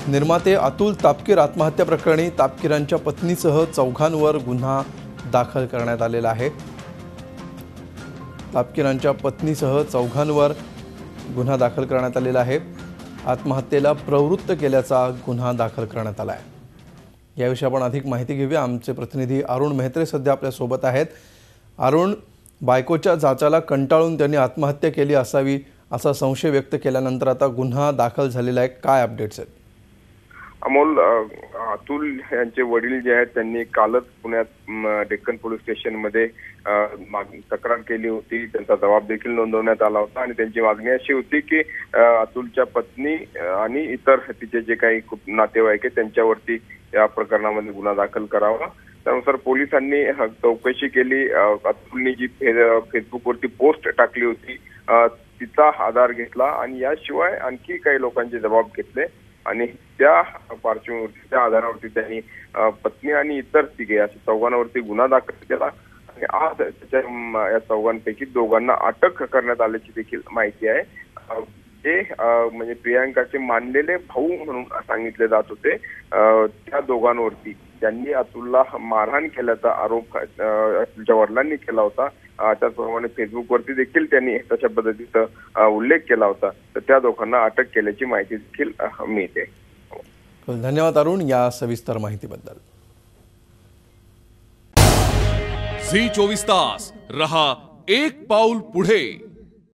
निर्माते अतुल तापकीर आत्महत्या प्रकरणी तापकीरांच्या पत्नीसह चौघांवर गुन्हा दाखल करण्यात आलेला आहे। तापकीरांच्या पत्नीसह चौघांवर गुन्हा दाखल करण्यात आलेला आहे। आत्महत्येला प्रवृत्त केल्याचा गुन्हा दाखल करण्यात आला आहे। याविषयी आपण अधिक माहिती घेऊया। आमचे प्रतिनिधी अरुण मेहत्रे सध्या आपल्या सोबत आहेत। अरुण, बायकोच्या जाचाला कंटाळून त्यांनी आत्महत्या केली असावी असा संशय व्यक्त केल्यानंतर आता गुन्हा दाखल झालेला आहे, काय अपडेट्स आहेत? अमोल, अतुल यांचे वडील जे आहेत त्यांनी कालच पुण्यात डेक्कन पोलीस स्टेशनमध्ये तक्रार केली होती। त्यांचा जबाब देखील नोंदवण्यात आला होता आणि त्यांची मागणी अशी होती की अतुलच्या पत्नी आणि इतर तिचे जे काही नातेवाईक आहेत त्यांच्यावरती या प्रकरणामध्ये गुन्हा दाखल करावा। त्यानुसार पोलिसांनी चौकशी केली। अतुलनी जी फेसबुकवरती पोस्ट टाकली होती तिचा आधार घेतला आणि याशिवाय आणखी काही लोकांचे जबाब घेतले आणि त्या पार्श्वभूमीवरती त्या आधारावरती त्यांनी पत्नी आणि इतर तिघे अशा चौघांवरती गुन्हा दाखल केला आणि आज त्याच्या या चौघांपैकी दोघांना अटक करण्यात आल्याची देखील माहिती आहे। जे म्हणजे प्रियांकाचे मानलेले भाऊ म्हणून सांगितले जात होते त्या दोघांवरती त्यांनी अतुलला मारहाण केल्याचा आरोप अतुलच्या वडिलांनी केला होता। त्याचप्रमाणे फेसबुकवरती देखील त्यांनी तशा पद्धतीचा उल्लेख केला होता। तर त्या दोघांना अटक केल्याची माहिती देखील मिळते। धन्यवाद अरुण या सविस्तर माहितीबद्दल। झी 24 तास रहा एक पाऊल पुढे।